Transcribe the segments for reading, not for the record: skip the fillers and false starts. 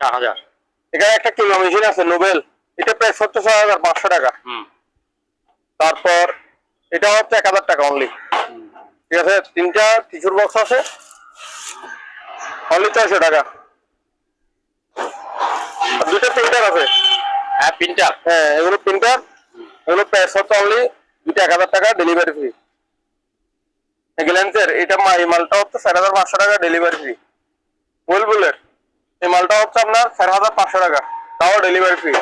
4000। এখানে একটা kilo machine আছে নোবেল, এটা প্রায় 17,500 টাকা। তারপর এটা হচ্ছে 1000 টাকা অনলি। ঠিক আছে, তিনটা টিস্যুর বক্স আছে অনলি 600 টাকা। আর দুটো প্রিন্টার আছে। হ্যাঁ প্রিন্টার, হ্যাঁ এগুলো প্রিন্টার, এগুলো প্রাইস হচ্ছে অনলি 1000 টাকা, ডেলিভারি ফ্রি। গ্ল্যান্সের এটা এই মালটা হচ্ছে 4500 টাকা, ডেলিভারি ফ্রি। বুলবুলের এই মালটা হচ্ছে আপনার 4500 টাকা, তাও ডেলিভারি ফ্রি।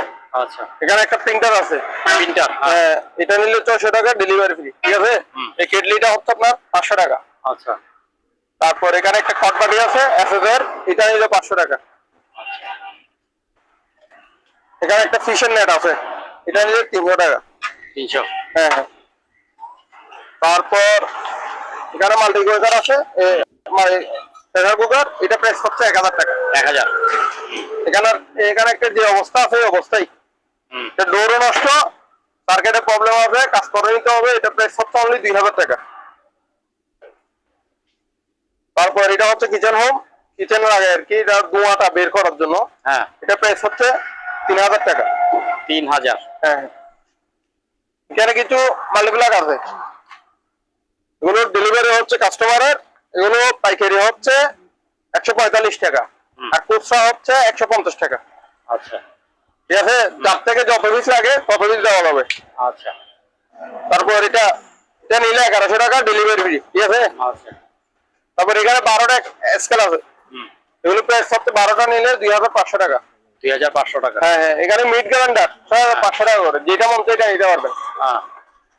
আচ্ছা। এখানে একটা প্রিন্টার আছে, প্রিন্টার, হ্যাঁ এটা নিলে 600 টাকা, ডেলিভারি ফ্রি। ঠিক আছে, এই কেটলিটা হচ্ছে আপনার 500 টাকা। আচ্ছা। তারপর এখানে একটা খটবাটি আছে এসএস এর, এটা নিলে 500 টাকা। এখানে একটা ফিশের নেট আছে, এটা নিলে 300 টাকা। 300। হ্যাঁ হ্যাঁ। তারপর এখানে মাল্টি কুকার আছে, প্রেসার কুকার, এটা প্রাইস হচ্ছে 1000 টাকা। 1000। এখানে এখানে একটা যে অবস্থা আছে ওই অবস্থায়, ডোরও নষ্ট, সার্কিটের প্রবলেম হবে, কাজ করে নিতে হবে, এটা প্রাইস হচ্ছে অনলি 2000 টাকা। তারপর এটা হচ্ছে কিচেন হোম, কিচেন লাগে আর কি, এটা ধোঁয়াটা বের করার জন্য। হ্যাঁ, এটা প্রাইস হচ্ছে 3000 টাকা। 3000। হ্যাঁ, এখানে কিছু মাল্টিপ্লাগ আছে, এগুলো ডেলিভারি হচ্ছে কাস্টমারের, এগুলো পাইকারি হচ্ছে 145 টাকা, আর খুচরা হচ্ছে 150 টাকা। আচ্ছা। ঠিক আছে, যার থেকে যত পিস লাগে তত পিস দেওয়া হবে। আচ্ছা। তারপর এটা এটা নিলে 1100 টাকা, ডেলিভারি ফ্রি। ঠিক আছে। আচ্ছা। তারপর এখানে 12টা স্কেল আছে, এগুলো প্রাইস হচ্ছে 12টা নিলে 2500 টাকা। 2500 টাকা। হ্যাঁ হ্যাঁ, এখানে মিড গ্রাইন্ডার 500 টাকা করে, যেটা মন চাই নিতে পারবেন।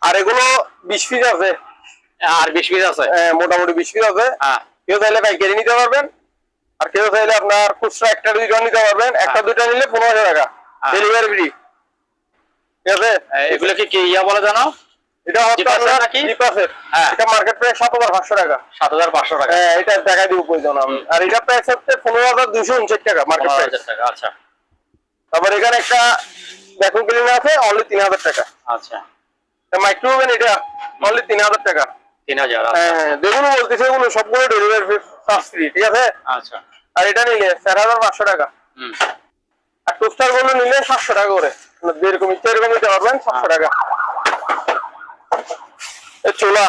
আর এগুলো 20 পিস আছে। আর 20 পিস আছে? মোটামুটি 20 পিস আছে। কেউ চাইলে পাইকারি নিতে পারবেন, আর কেউ চাইলে আপনার খুচরা একটা দুইটা নিতে পারবেন, একটা দুইটা নিলে 1500 টাকা, ডেলিভারি ফ্রি। ঠিক আছে, এগুলো কি ইয়া বলে জানো? এটা হচ্ছে আপনার জিপাসের, এটা মার্কেট প্রাইস 7500 টাকা। 7500 টাকা। হ্যাঁ, এটা দেখাই দিব প্রয়োজন আমি। আর এটা প্রাইস হচ্ছে 15259 টাকা মার্কেট প্রাইস। টাকা। আচ্ছা। তারপর এখানে একটা ভ্যাকুয়াম ক্লিনার আছে অনলি 3000 টাকা। আচ্ছা। মাইক্রোওভেন এটা অনলি 3000 টাকা। 3000। হ্যাঁ, যেগুলো বলতেছে এগুলো সবগুলো ডেলিভারি ফ্রি। ঠিক আছে। আচ্ছা। আর এটা নিলে 4500 টাকা। আর টোস্টার গুলো নিলে 700 টাকা করে, যেরকম ইচ্ছা এরকম নিতে পারবেন, 700 টাকা। চুলা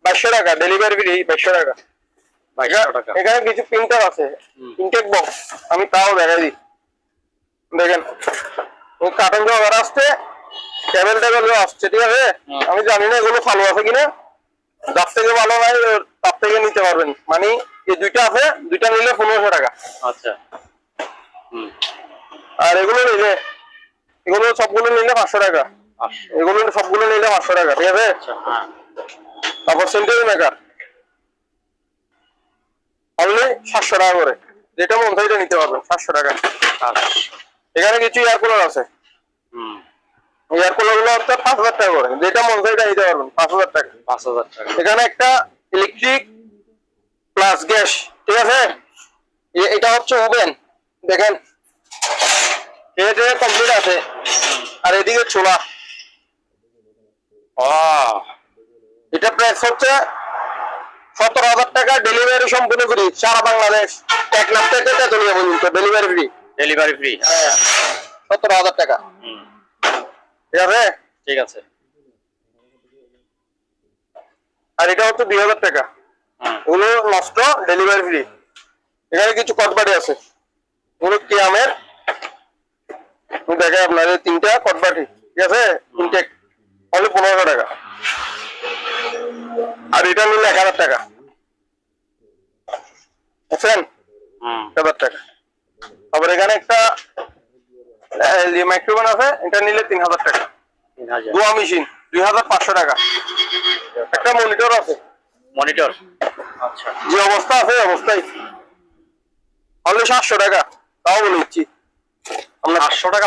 2200 টাকা, ডেলিভারি ফ্রি 2200 টাকা। 2200 টাকা। এখানে কিছু প্রিন্টার আছে, ইনটেক বক্স, আমি তাও দেখাই দিই। দেখেন কার্টন জগার আসছে, টেবিল আসছে। ঠিক আছে, আমি জানি না এগুলো ভালো আছে কিনা, যার থেকে ভালো নাই তার থেকে নিতে পারবেন। মানে এই দুইটা আছে, দুইটা নিলে 1500 টাকা। আচ্ছা। আর এগুলো নিলে, এগুলো সবগুলো নিলে 500 টাকা। এগুলো সবগুলো নিলে 500 টাকা। ঠিক আছে। তারপর সেন্টারি মেকার অনলি 700 টাকা করে, যেটা মন চাই নিতে পারবেন 700 টাকা। এখানে কিছু এয়ার কুলার আছে, এয়ার কুলার গুলো হচ্ছে 5000 টাকা করে, যেটা মন চাই নিতে পারবেন 5000 টাকা। 5000 টাকা। এখানে একটা ইলেকট্রিক প্লাস গ্যাস। ঠিক আছে, এটা হচ্ছে ওভেন, দেখেন এটা কমপ্লিট আছে। আর এদিকে চুলা, এটা প্রাইস হচ্ছে 17000 টাকা, ডেলিভারি সম্পূর্ণ ফ্রি, সারা বাংলাদেশ, টেকনাফ থেকে তেতুলিয়া পর্যন্ত ডেলিভারি ফ্রি। Delivery free. 17000 টাকা। ঠিক আছে। ঠিক আছে। আর এটা হচ্ছে 2000 টাকা, ওগুলো নষ্ট, ডেলিভারি ফ্রি। এখানে কিছু কটবাটি আছে, ওগুলো কিয়ামের, দেখে আপনার এই 3টা কটবাটি। ঠিক আছে, ইনটেক অনলি 1500 টাকা। আর এটা নিলে 1000 টাকা, বুঝছেন, 1000 টাকা। আবার এখানে একটা মাইক্রোওভেন আছে, এটা নিলে 3000 টাকা। ধোয়া মেশিন 2500 টাকা। একটা মনিটর আছে, মনিটর। আচ্ছা। যে অবস্থা আছে অবস্থায় অনলি 700 টাকা, তাও বলে দিচ্ছি। 800 টাকা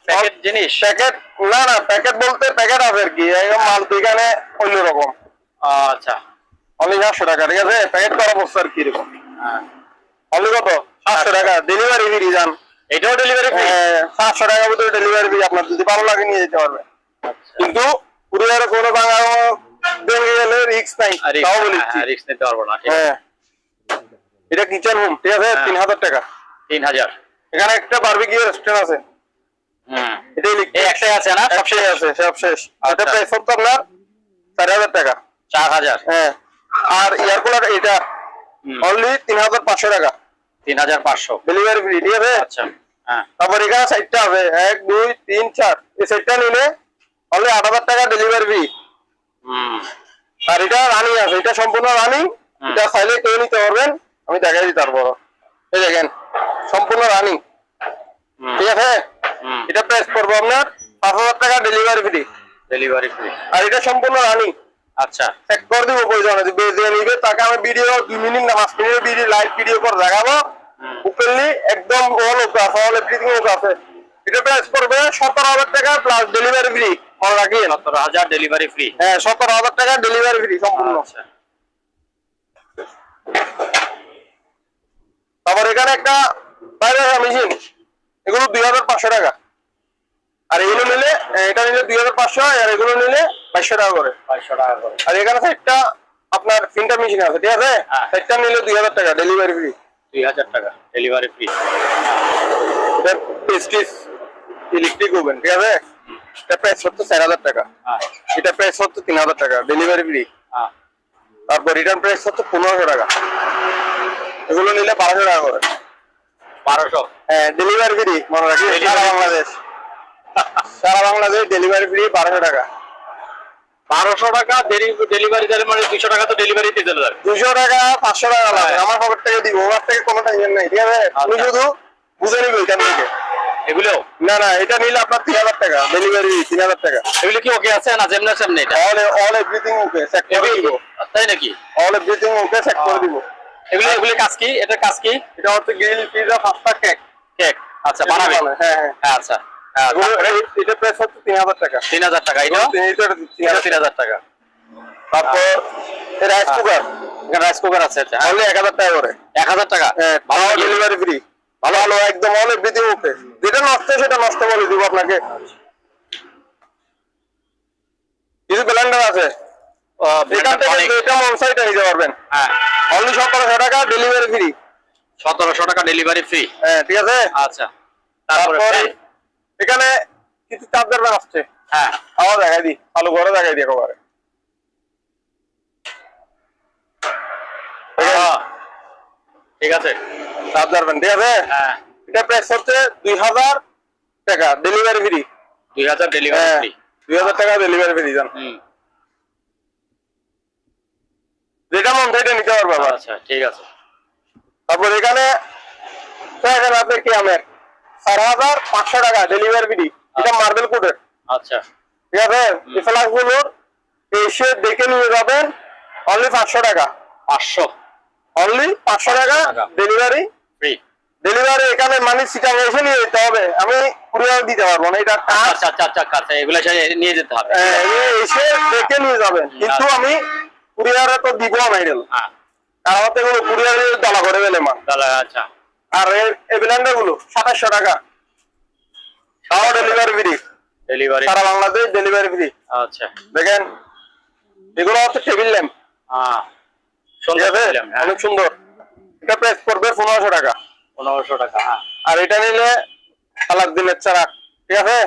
প্যাকেট জিনিস? প্যাকেট না, না প্যাকেট বলতে প্যাকেট আছে আর কি, মাল তো এখানে অন্যরকম। আচ্ছা। অনলি 700 টাকা। ঠিক আছে, প্যাকেট করা অবস্থা আর কি এরকম। অনলি কত? 700 টাকা, ডেলিভারি ফ্রি। যান, এটাও ডেলিভারি ফ্রি? 700 টাকার ভিতরে ডেলিভারি ফ্রি, আপনার যদি ভালো লাগে নিয়ে যেতে পারবে। কিন্তু কুরিয়ারে কোনো বাংলা ভেঙে গেলে রিস্ক নাই, তাও বলেছি, রিস্ক নিতে পারবো না। হ্যাঁ। এটা কিচেন হোম। ঠিক আছে, 3000 টাকা। 3000। এখানে একটা বারবিকিউ রেস্টুরেন্ট আছে, এটা এই একটাই আছে না, সব শেষ আছে, সব শেষ। এটা প্রাইস হচ্ছে আপনার 4000 টাকা। 4000। হ্যাঁ, আর এয়ার কুলার এটা অনলি 3500 টাকা। 3500 ডেলিভারি ফ্রি, ঠিক আছে? আচ্ছা, হ্যাঁ। তারপর এখানে সাইডটা আছে 1 2 3 4, এই সাইডটা নিলে অনলি 8000 টাকা ডেলিভারি ফ্রি। আর এটা রানিং আছে, এটা সম্পূর্ণ রানিং। এটা চাইলে কেউ নিতে পারবেন, আমি দেখাই দিই। তারপর এই দেখেন সম্পূর্ণ রানিং, ঠিক আছে? এটা প্রাইস পড়বে আপনার 5000 টাকা ডেলিভারি ফ্রি। Delivery free. আর এটা সম্পূর্ণ রানিং। আচ্ছা, চেক করে দিব প্রয়োজন আছে, যে নিবে তাকে আমি ভিডিও 2 মিনিট না 5 মিনিটের ভিডিও লাইভ ভিডিও করে দেখাবো। ওপেনলি একদম অল ওকে আছে, অল এভরিথিং ওকে আছে। এটা প্রাইস পড়বে 17000 টাকা প্লাস ডেলিভারি ফ্রি। মনে রাখি 17000 ডেলিভারি ফ্রি। হ্যাঁ, 17000 টাকা ডেলিভারি ফ্রি সম্পূর্ণ। আচ্ছা, তারপর এখানে একটা বাইরে মেশিন, এগুলো 2500 টাকা। আর এগুলো নিলে, এটা নিলে 2500, আর এগুলো নিলে 2200 টাকা করে। 2200 টাকা করে। আর এখানে সাইডটা আপনার প্রিন্টার মেশিন আছে, ঠিক আছে? সাইডটা নিলে 2000 টাকা ডেলিভারি ফ্রি। 2000 টাকা ডেলিভারি ফ্রি। এটা প্রেস্টিজ ইলেকট্রিক ওভেন, ঠিক আছে? এটা প্রাইস হচ্ছে 4000 টাকা। এটা প্রাইস হচ্ছে 3000 টাকা ডেলিভারি ফ্রি। তারপর রিটার্ন প্রাইস হচ্ছে 1500 টাকা। এগুলো নিলে 1200 টাকা করে। 1200? হ্যাঁ, ডেলিভারি ফ্রি, মনে রাখি। সারা বাংলাদেশ, সারা বাংলাদেশ ডেলিভারি ফ্রি 1200 টাকা। 1200 টাকা ডেলিভারি দিলে মানে 200 টাকা তো ডেলিভারিতে দিতে হবে। 200 টাকা 500 টাকা লাগে, আমার পকেট থেকে দিব, ওর থেকে কোনো টেনশন নাই, ঠিক আছে? তুমি শুধু বুঝে নিবে এখান থেকে। এগুলো না না, এটা নিলে আপনার 3000 টাকা ডেলিভারি, 3000 টাকা। এগুলো কি ওকে আছে না যেমন সেমনি? এটা অল এভরিথিং ওকে, চেক করে দিব। তাই নাকি? অল এভরিথিং ওকে, চেক করে দিব। এগুলো কাজ কি? এটা কাজ কি? এটা হচ্ছে grill pizza pasta cake. Cake. আচ্ছা, বানাবে? হ্যাঁ হ্যাঁ। আচ্ছা, এটা প্রাইস হচ্ছে 3000 টাকা। 3000 টাকা। এটা 3000 টাকা। তারপর রাইস কুকার, এখানে রাইস কুকার আছে। আচ্ছা, অনলি 1000 টাকা করে। 1000 টাকা। হ্যাঁ, ভালো ডেলিভারি ফ্রি। ভালো ভালো একদম অল এভরিথিং ওকে। যেটা নষ্ট সেটা নষ্ট করে দিব আপনাকে। কিছু ব্লেন্ডার আছে, এখান থেকে যেটা মন চাইটা নিতে পারবেন। হ্যাঁ, অনলি 1700 টাকা ডেলিভারি ফ্রি। 1700 টাকা ডেলিভারি ফ্রি। হ্যাঁ, ঠিক আছে? আচ্ছা, তারপরে তারপরে এখানে কিছু চার্জার ব্যাগ আসছে। হ্যাঁ, আমার দেখাই দিই, ভালো করে দেখাই দিই একেবারে। ঠিক আছে। চার্জার ব্যাগ, ঠিক আছে? হ্যাঁ, এটা প্রাইস হচ্ছে 2000 টাকা ডেলিভারি ফ্রি। 2000 delivery free. 2000 টাকা ডেলিভারি ফ্রি জান। যেটা মন চাইটা নিতে পারবে আবার। আচ্ছা, ঠিক আছে। তারপর এখানে আপনি কি আমের 4500 টাকা ডেলিভারি ফ্রি। এটা মার্বেল কোটের। আচ্ছা, ঠিক আছে? এই ফ্লাক্স গুলোর এসে দেখে নিয়ে যাবেন অনলি 500 টাকা। 500? অনলি 500 টাকা ডেলিভারি ফ্রি। ডেলিভারি এখানে মানে সিটা এসে নিয়ে যেতে হবে, আমি কুরিয়ার দিতে পারবো না। এটা আচ্ছা আচ্ছা আচ্ছা আচ্ছা, এগুলো নিয়ে যেতে হবে। এসে দেখে নিয়ে যাবেন, কিন্তু আমি কুরিয়ারে তো দিব না এগুলো। হ্যাঁ, কারণ হচ্ছে এগুলো কুরিয়ারে দলা করে ফেলে মা। আচ্ছা। আর এই ব্লেন্ডার গুলো 2700 টাকা, তাও ডেলিভারি ফ্রি। ডেলিভারি সারা বাংলাদেশ ডেলিভারি ফ্রি। আচ্ছা, দেখেন এগুলো হচ্ছে টেবিল ল্যাম্প। হ্যাঁ, ঠিক আছে? অনেক সুন্দর। এটা প্রাইস পড়বে 1500 টাকা। 1500 টাকা। হ্যাঁ, আর এটা নিলে আলাদা দিনের চারা, ঠিক আছে?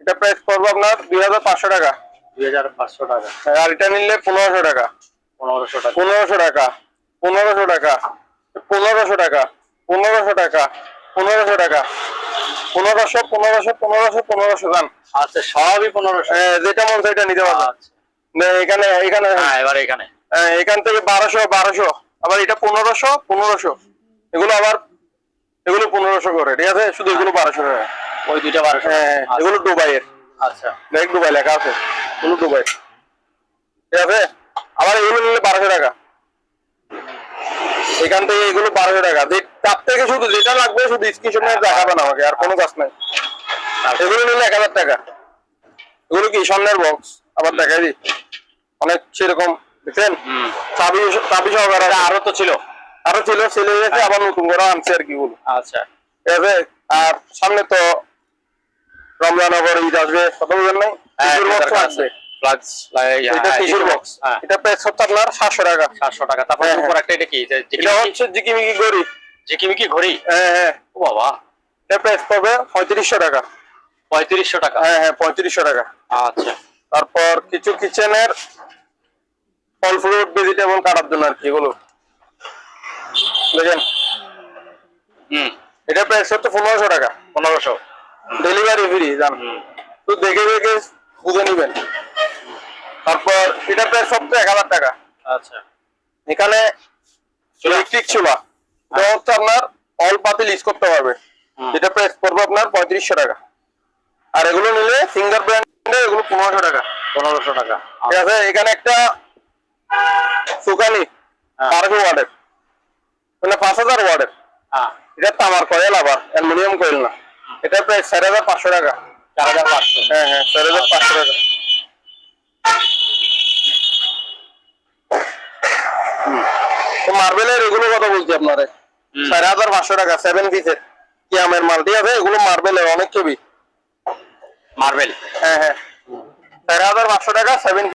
এটা প্রাইস পড়বে আপনার 2500 টাকা। 2500 টাকা। আর এটা নিলে 1500 টাকা। 1500 টাকা। 1500 টাকা, 1500 টাকা, 1500 টাকা, 1500 টাকা, 1500 টাকা, 1500, 1500, 1500, 1500 দাম। আচ্ছা, সবই 1500? যেটা মন চাইটা নিতে পারবেন। আচ্ছা, এখানে এখানে হ্যাঁ, এবার এখানে এখান থেকে 1200, 1200, আবার এটা 1500, 1500, এগুলো আবার এগুলো 1500 করে, ঠিক আছে? শুধু এগুলো 1200 টাকা। ওই দুইটা 1200? হ্যাঁ, এগুলো দুবাইয়ের। আচ্ছা, দেখ দুবাই লেখা আছে, এগুলো দুবাই, ঠিক আছে? আবার এগুলো নিলে 1200 টাকা। এখান থেকে এগুলো 1200 টাকা। তার থেকে শুধু যেটা লাগবে শুধু স্ক্রিনশট নিয়ে দেখাবেন আমাকে, আর কোনো কাজ নাই। এগুলো নিলে 1000 টাকা। এগুলো কি স্বর্ণের বক্স, আবার দেখাই দিই অনেক সেরকম, দেখছেন? চাবি সহকারে। আরো তো ছিল, আরো ছিল, ছেলে গেছে, আবার নতুন করে আনছে আর কি বলো। আচ্ছা, ঠিক আছে? আর সামনে তো রমজান আবার ঈদ আসবে, কথা বলেন নাই? আছে এটা টিস্যুর বক্স। এটা প্রাইস হচ্ছে আপনার 700 টাকা। 700 টাকা। তারপর উপর একটা এটা কি? এটা হচ্ছে জিকিমিকি ঘড়ি। জিকিমিকি ঘড়ি? হ্যাঁ হ্যাঁ। ও বাবা, এটা প্রাইস পড়বে 3500 টাকা। 3500 টাকা। হ্যাঁ হ্যাঁ 3500 টাকা। আচ্ছা। তারপর কিছু কিচেনের ফল ফ্রুট ভেজিটেবল কাটার জন্য আর কি এগুলো দেখেন, এটা প্রাইস হচ্ছে 1500 টাকা। 1500। ডেলিভারি ফ্রি জান, তো দেখে দেখে বুঝে নিবেন। তারপর এটা প্রাইস হচ্ছে 1000 টাকা। আচ্ছা। এখানে ইলেকট্রিক চুলা, এটা হচ্ছে আপনার অল পাতিল ইউজ করতে পারবে, এটা প্রাইস পড়বে আপনার 3500 টাকা। আর এগুলো নিলে সিঙ্গার ব্র্যান্ডে এগুলো 1500 টাকা। 1500 টাকা। ঠিক আছে। এখানে একটা সুকানি 1200 ওয়াটের, মানে 5000 ওয়াটের, হ্যাঁ। এটা তামার কয়েল, আবার অ্যালুমিনিয়াম কয়েল না। এটা প্রাইস 4500 টাকা। 4500। হ্যাঁ হ্যাঁ 4500 টাকা। তো মার্বেলের এগুলো কথা বলছি আপনারে, 4500 টাকা 7 পিসের কিয়ামের মাল। ঠিক আছে, এগুলো মার্বেলের অনেক কেবি। মার্বেল। হ্যাঁ হ্যাঁ 4500 টাকা 7